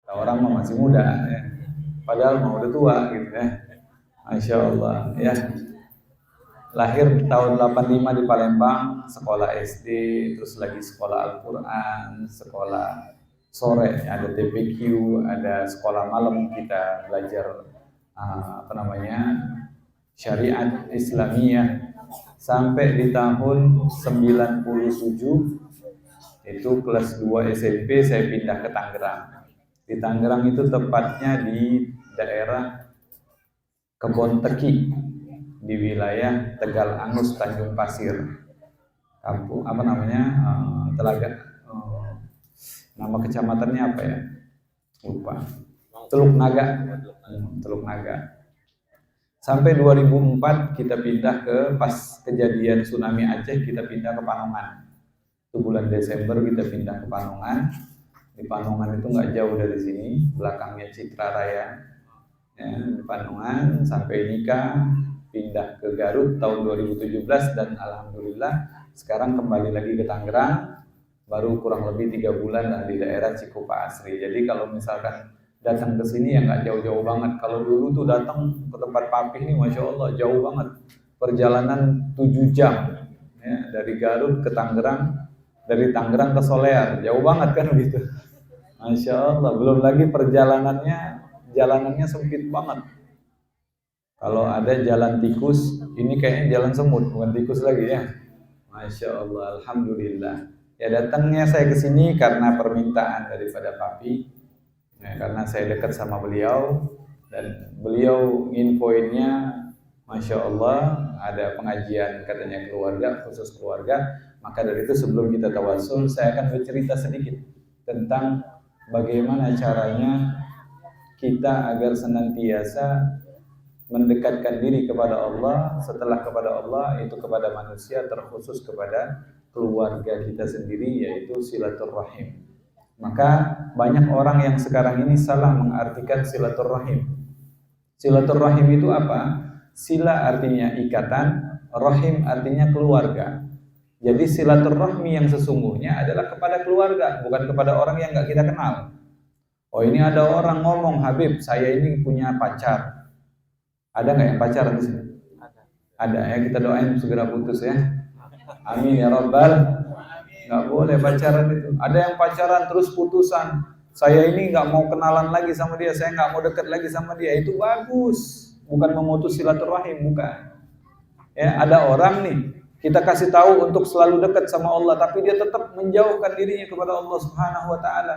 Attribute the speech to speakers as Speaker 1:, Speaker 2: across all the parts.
Speaker 1: Orang mah masih muda ya. Padahal mau udah tua gitu ya. Masya Allah ya. Lahir tahun 85 di Palembang, sekolah SD, terus lagi sekolah Al-Quran, sekolah sore, ada TPQ, ada sekolah malam kita belajar apa namanya syariat Islamiyah sampai di tahun 97 itu kelas 2 SMP saya pindah ke Tangerang. Di Tangerang itu tepatnya di daerah Kebon Teki di wilayah Tegal Angus Tanjung Pasir. Kampung apa namanya? Telaga nama kecamatannya apa ya? Lupa. Teluk Naga. Teluk Naga. Sampai 2004 kita pindah ke pas kejadian tsunami Aceh kita pindah ke Panongan. Itu bulan Desember kita pindah ke Panongan. Di Panongan itu nggak jauh dari sini, belakangnya Citra Raya. Ya, di Panongan sampai nikah, pindah ke Garut tahun 2017 dan alhamdulillah sekarang kembali lagi ke Tangerang. Baru kurang lebih 3 bulan di daerah Cikupa Asri. Jadi kalau misalkan datang ke sini ya nggak jauh-jauh banget. Kalau dulu tuh datang ke tempat Papih ini, masya Allah jauh banget. Perjalanan 7 jam ya, dari Garut ke Tangerang, dari Tangerang ke Solear, jauh banget kan gitu. Masya Allah. Belum lagi jalanannya sempit banget. Kalau ada jalan tikus, ini kayaknya jalan semut, bukan tikus lagi ya. Masya Allah, alhamdulillah. Ya datangnya saya ke sini karena permintaan daripada Papi. Ya, karena saya dekat sama beliau dan beliau nginfoinnya, masya Allah ada pengajian katanya keluarga, khusus keluarga. Maka dari itu sebelum kita tawasul, saya akan bercerita sedikit tentang bagaimana caranya kita agar senantiasa mendekatkan diri kepada Allah, setelah kepada Allah itu kepada manusia, terkhusus kepada keluarga kita sendiri, yaitu silaturrahim. Maka banyak orang yang sekarang ini salah mengartikan silaturrahim. Silaturrahim itu apa? Sila artinya ikatan, rahim artinya keluarga. Jadi silaturrahmi yang sesungguhnya adalah kepada keluarga, bukan kepada orang yang nggak kita kenal. Oh ini ada orang ngomong, Habib, saya ini punya pacar. Ada nggak yang pacaran di sini? Ada ya, kita doain segera putus ya. Amin ya Rabbal. Nggak boleh pacaran itu. Ada yang pacaran terus putusan. Saya ini nggak mau kenalan lagi sama dia, saya nggak mau dekat lagi sama dia. Itu bagus, bukan memutus silaturahim, bukan. Ya, ada orang nih, kita kasih tahu untuk selalu dekat sama Allah, tapi dia tetap menjauhkan dirinya kepada Allah Subhanahu Wa Taala.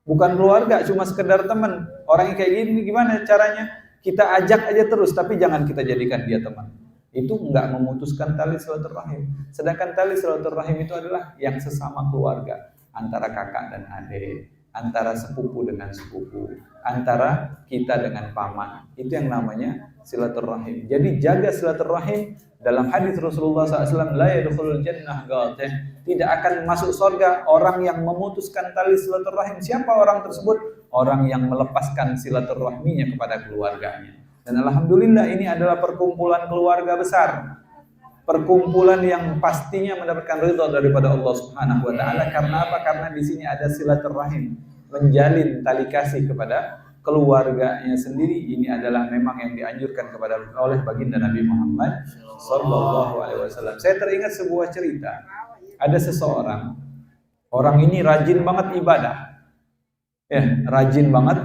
Speaker 1: Bukan keluarga, cuma sekedar teman. Orang yang kayak gini gimana caranya? Kita ajak aja terus, tapi jangan kita jadikan dia teman. Itu enggak memutuskan tali silaturahim. Sedangkan tali silaturahim itu adalah yang sesama keluarga, antara kakak dan adik, antara sepupu dengan sepupu, antara kita dengan paman. Itu yang namanya silaturahim. Jadi jaga silaturahim. Dalam hadis Rasulullah SAW, la yadkhulul jannah gatih, tidak akan masuk surga orang yang memutuskan tali silaturahim. Siapa orang tersebut? Orang yang melepaskan silaturahminya kepada keluarganya. Dan alhamdulillah ini adalah perkumpulan keluarga besar. Perkumpulan yang pastinya mendapatkan ridha daripada Allah Subhanahu Wa Taala. Karena apa? Karena di sini ada silaturahim, menjalin tali kasih kepada keluarganya sendiri. Ini adalah memang yang dianjurkan oleh baginda Nabi Muhammad Sallallahu Alaihi Wasallam. Saya teringat sebuah cerita. Ada seseorang, orang ini rajin banget ibadah. Ya, rajin banget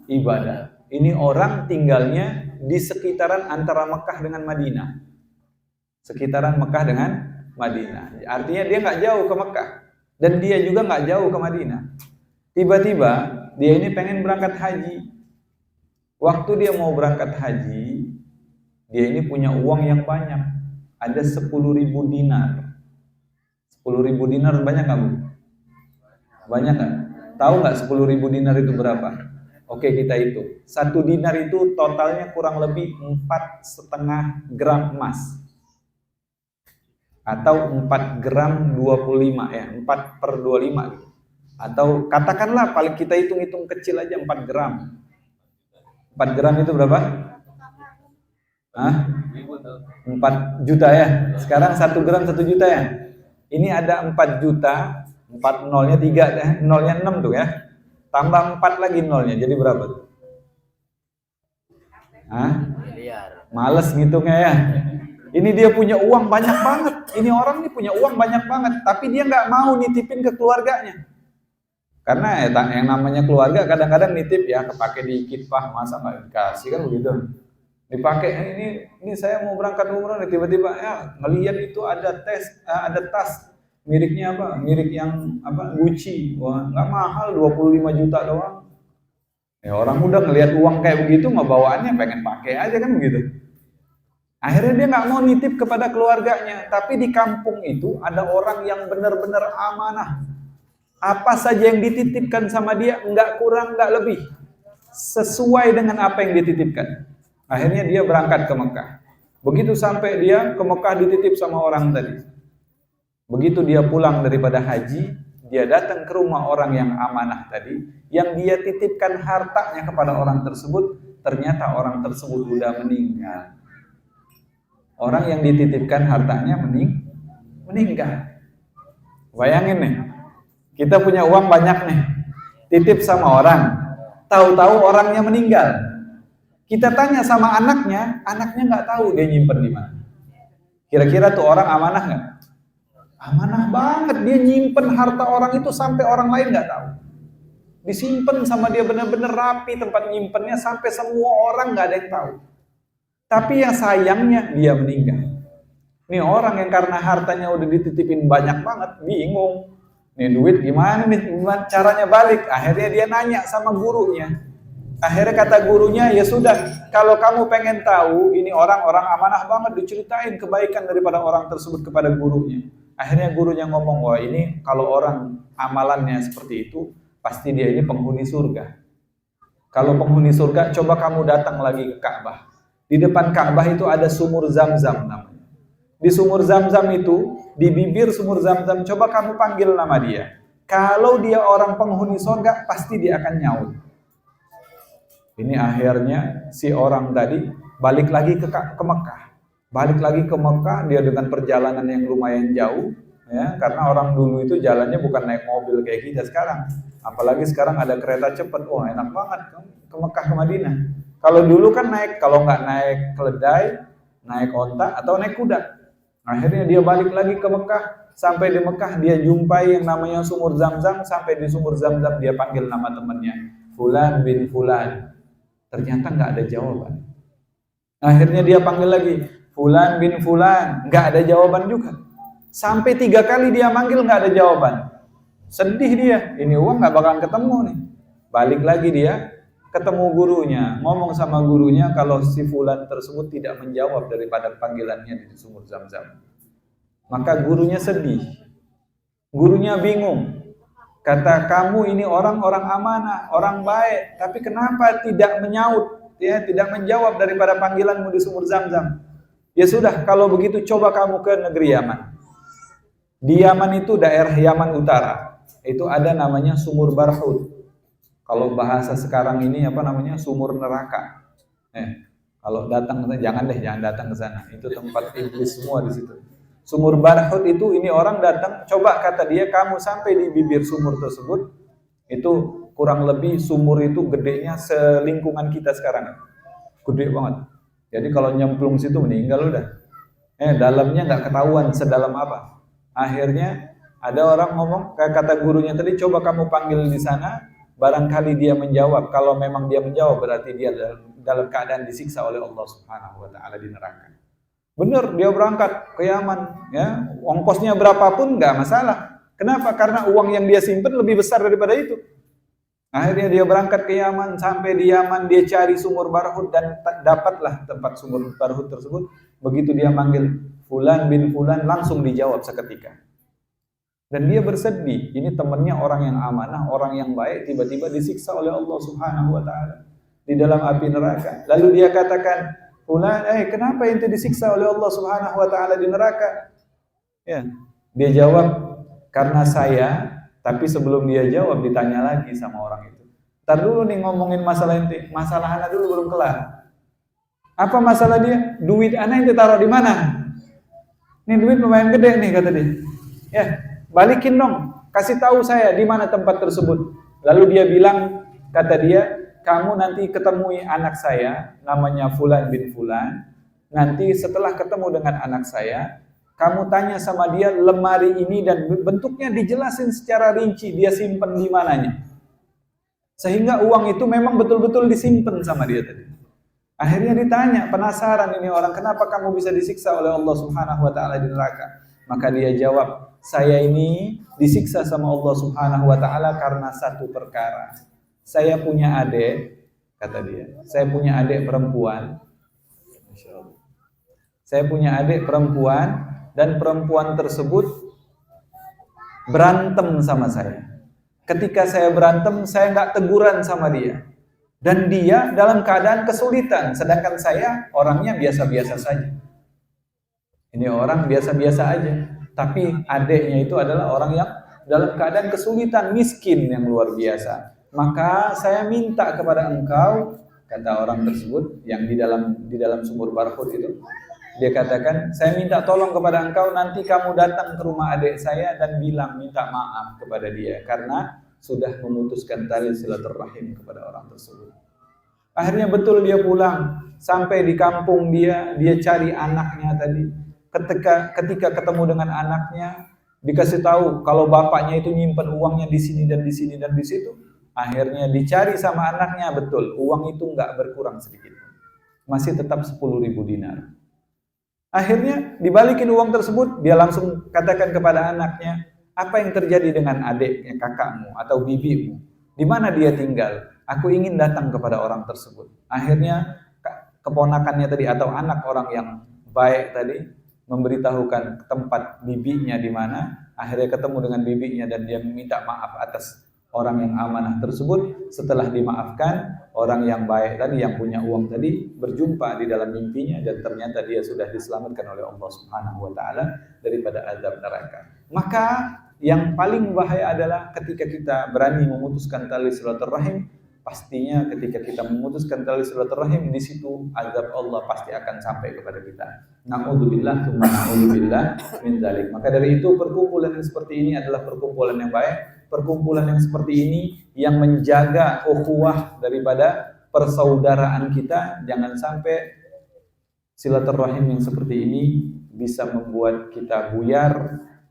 Speaker 1: ibadah. Ini orang tinggalnya di sekitaran antara Mekah dengan Madinah. Sekitaran Mekah dengan Madinah. Artinya dia nggak jauh ke Mekah dan dia juga nggak jauh ke Madinah. Tiba-tiba dia ini pengen berangkat haji. Waktu dia mau berangkat haji, dia ini punya uang yang banyak. Ada 10.000 dinar. 10.000 dinar banyak nggak, Bu? Banyak nggak? Tahu nggak 10.000 dinar itu berapa? Oke, kita hitung. 1 dinar itu totalnya kurang lebih 4,5 gram emas. Atau 4 gram 25 ya, 4/25 gitu. Atau katakanlah paling kita hitung-hitung kecil aja 4 gram. 4 gram itu berapa? Hah? 4 juta ya. Sekarang 1 gram 1 juta ya. Ini ada 4 juta, 4 nolnya 3 ya, nolnya 6 tuh ya. tambah 4 lagi nolnya, jadi berapa tuh? Hah? Males ngitungnya ya. Ini dia punya uang banyak banget. Ini orang nih punya uang banyak banget, tapi dia nggak mau nitipin ke keluarganya. Karena yang namanya keluarga kadang-kadang nitip ya, kepake dikit Pak, masa nggak dikasih kan begitu. Dipakai ini saya mau berangkat umroh nih, tiba-tiba ya ngelihat itu ada tas miriknya apa? Mirip yang apa? Gucci. Wah, nggak mahal, 25 juta doang. Ya orang udah ngelihat uang kayak begitu, mah bawaannya pengen pakai aja kan begitu. Akhirnya dia nggak mau nitip kepada keluarganya, tapi di kampung itu ada orang yang benar-benar amanah. Apa saja yang dititipkan sama dia, nggak kurang, nggak lebih, sesuai dengan apa yang dititipkan. Akhirnya dia berangkat ke Mekah. Begitu sampai dia ke Mekah dititip sama orang tadi. Begitu dia pulang daripada haji, dia datang ke rumah orang yang amanah tadi, yang dia titipkan hartanya kepada orang tersebut, ternyata orang tersebut sudah meninggal. Orang yang dititipkan hartanya meninggal. Bayangin nih, kita punya uang banyak nih, titip sama orang, tahu-tahu orangnya meninggal. Kita tanya sama anaknya nggak tahu dia nyimpen di mana. Kira-kira tuh orang amanah nggak? Amanah banget, dia nyimpen harta orang itu sampai orang lain nggak tahu. Disimpan sama dia benar-benar rapi tempat nyimpennya sampai semua orang nggak ada yang tahu. Tapi yang sayangnya dia meninggal. Ini orang yang karena hartanya udah dititipin banyak banget, bingung. Nih duit gimana nih, gimana caranya balik? Akhirnya dia nanya sama gurunya. Akhirnya kata gurunya, ya sudah, kalau kamu pengen tahu, ini orang-orang amanah banget, diceritain kebaikan daripada orang tersebut kepada gurunya. Akhirnya gurunya ngomong, wah ini kalau orang amalannya seperti itu, pasti dia ini penghuni surga. Kalau penghuni surga, coba kamu datang lagi ke Ka'bah. Di depan Ka'bah itu ada sumur Zam-Zam namanya. Di sumur Zam-Zam itu, di bibir sumur Zam-Zam, coba kamu panggil nama dia. Kalau dia orang penghuni surga, pasti dia akan nyaut. Ini akhirnya si orang tadi balik lagi ke Mekah. Balik lagi ke Mekah, dia dengan perjalanan yang lumayan jauh, ya, karena orang dulu itu jalannya bukan naik mobil kayak kita sekarang. Apalagi sekarang ada kereta cepat, wah enak banget ke Mekah ke Madinah. Kalau dulu kan kalau nggak naik keledai, naik onta atau naik kuda. Akhirnya dia balik lagi ke Mekah. Sampai di Mekah dia jumpai yang namanya sumur Zam-Zam. Sampai di sumur Zam-Zam dia panggil nama temannya, Fulan bin Fulan. Ternyata nggak ada jawaban. Akhirnya dia panggil lagi, Fulan bin Fulan. Nggak ada jawaban juga. Sampai 3 kali dia manggil nggak ada jawaban. Sedih dia. Ini uang nggak bakalan ketemu nih. Balik lagi dia. Ketemu gurunya, ngomong sama gurunya kalau si Fulan tersebut tidak menjawab daripada panggilannya di sumur Zam-Zam. Maka gurunya sedih. Gurunya bingung. Kata, kamu ini orang-orang amanah, orang baik, tapi kenapa tidak menyaut, ya, tidak menjawab daripada panggilanmu di sumur Zam-Zam? Ya sudah, kalau begitu coba kamu ke negeri Yaman. Di Yaman itu daerah Yaman Utara. Itu ada namanya sumur Barhut. Kalau bahasa sekarang ini apa namanya, sumur neraka. Kalau datang jangan datang ke sana. Itu tempat iblis semua di situ. Sumur Barhut itu ini orang datang, coba kata dia kamu sampai di bibir sumur tersebut, itu kurang lebih sumur itu gedenya selingkungan kita sekarang. Gede banget. Jadi kalau nyemplung situ meninggal udah. Dalamnya nggak ketahuan sedalam apa. Akhirnya ada orang ngomong, kata gurunya tadi, coba kamu panggil di sana. Barangkali dia menjawab. Kalau memang dia menjawab, berarti dia dalam keadaan disiksa oleh Allah Subhanahu wa Ta'ala di neraka. Benar, dia berangkat ke Yaman, ya, ongkosnya berapapun nggak masalah. Kenapa? Karena uang yang dia simpan lebih besar daripada itu. Akhirnya dia berangkat ke Yaman, sampai di Yaman dia cari sumur Barhut dan dapatlah tempat sumur Barhut tersebut. Begitu dia manggil Fulan bin Fulan, langsung dijawab seketika. Dan dia bersedih, ini temannya orang yang amanah, orang yang baik, tiba-tiba disiksa oleh Allah Subhanahu wa Ta'ala di dalam api neraka. Lalu dia katakan, Fulan, kenapa ente disiksa oleh Allah Subhanahu wa Ta'ala di neraka? Ya, dia jawab, karena saya, tapi sebelum dia jawab ditanya lagi sama orang itu. Ntar dulu nih ngomongin masalah ente, masalah anak dulu belum kelar. Apa masalah dia? Duit anak ente taruh di mana? Nih duit lumayan gede nih kata dia. Ya, balikin dong, kasih tahu saya di mana tempat tersebut. Lalu dia bilang, kata dia, kamu nanti ketemui anak saya, namanya Fulan bin Fulan. Nanti setelah ketemu dengan anak saya, kamu tanya sama dia lemari ini dan bentuknya dijelasin secara rinci, dia simpen di mananya. Sehingga uang itu memang betul-betul disimpan sama dia tadi. Akhirnya ditanya, penasaran ini orang, kenapa kamu bisa disiksa oleh Allah Subhanahu wa taala di neraka? Maka dia jawab, saya ini disiksa sama Allah Subhanahu wa taala karena satu perkara. Saya punya adik, kata dia. Saya punya adik perempuan. Masyaallah. Saya punya adik perempuan dan perempuan tersebut berantem sama saya. Ketika saya berantem, saya nggak teguran sama dia. Dan dia dalam keadaan kesulitan, sedangkan saya orangnya biasa-biasa saja. Ini orang biasa-biasa aja, tapi adiknya itu adalah orang yang dalam keadaan kesulitan, miskin yang luar biasa. Maka saya minta kepada engkau, kata orang tersebut yang di dalam sumur Barhut itu, dia katakan, saya minta tolong kepada engkau, nanti kamu datang ke rumah adik saya dan bilang minta maaf kepada dia karena sudah memutuskan tali silaturahim kepada orang tersebut. Akhirnya betul dia pulang, sampai di kampung dia cari anaknya tadi. Ketika ketemu dengan anaknya, dikasih tahu kalau bapaknya itu nyimpen uangnya di sini dan di sini dan di situ. Akhirnya dicari sama anaknya, betul uang itu nggak berkurang sedikit, masih tetap 10.000 dinar. Akhirnya dibalikin uang tersebut, dia langsung katakan kepada anaknya, apa yang terjadi dengan adiknya, kakakmu atau bibimu? Di mana dia tinggal? Aku ingin datang kepada orang tersebut. Akhirnya keponakannya tadi atau anak orang yang baik tadi memberitahukan tempat bibinya di mana. Akhirnya ketemu dengan bibinya dan dia meminta maaf atas orang yang amanah tersebut. Setelah dimaafkan, orang yang baik tadi yang punya uang tadi berjumpa di dalam mimpinya dan ternyata dia sudah diselamatkan oleh Allah Subhanahu wa taala daripada azab neraka. Maka yang paling bahaya adalah ketika kita berani memutuskan tali silaturahim. Pastinya ketika kita memutuskan tali silaturahim, di situ azab Allah pasti akan sampai kepada kita. Na'udzubillah tsumma na'udzubillah min dzalik. Maka dari itu perkumpulan yang seperti ini adalah perkumpulan yang baik, perkumpulan yang seperti ini yang menjaga ukhuwah daripada persaudaraan kita. Jangan sampai silaturahim yang seperti ini bisa membuat kita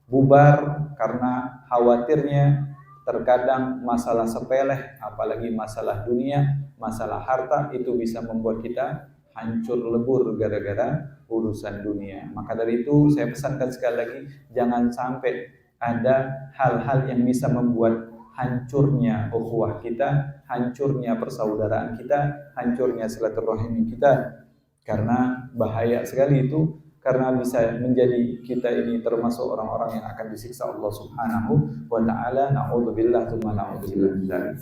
Speaker 1: bubar karena khawatirnya terkadang masalah sepele, apalagi masalah dunia, masalah harta, itu bisa membuat kita hancur lebur gara-gara urusan dunia. Maka dari itu saya pesankan sekali lagi, jangan sampai ada hal-hal yang bisa membuat hancurnya ukhuwah kita, hancurnya persaudaraan kita, hancurnya silaturahim kita. Karena bahaya sekali itu, karena bisa menjadi kita ini termasuk orang-orang yang akan disiksa Allah Subhanahu wa taala. Na'udzubillah tsumma na'udzubillah min dzalik.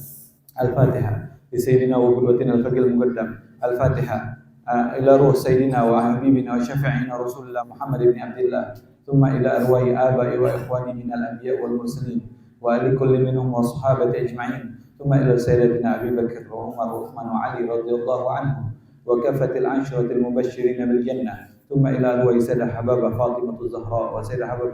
Speaker 1: Al-Fatihah. Bi sayyidina wa qudwatina al-faqil muqaddam. Al-Fatihah. Ila ruh sayyidina wa habibina wa syafi'ina Rasulullah Muhammad ibn Abdullah. Thumma ila arwahi abai wa ikhwani minal anbiya wal mursalin wa li kulli minhum wa sahabati ajma'in. Thumma ila sayyidatina Abi Bakr wa Umar wa Uthman wa Ali radhiyallahu anhum wa kafatil ansharatil mubasysyirin bil jannah. ثم إلى أرواح سيدة حبابة فاطمة الزهراء وسيدة حبابة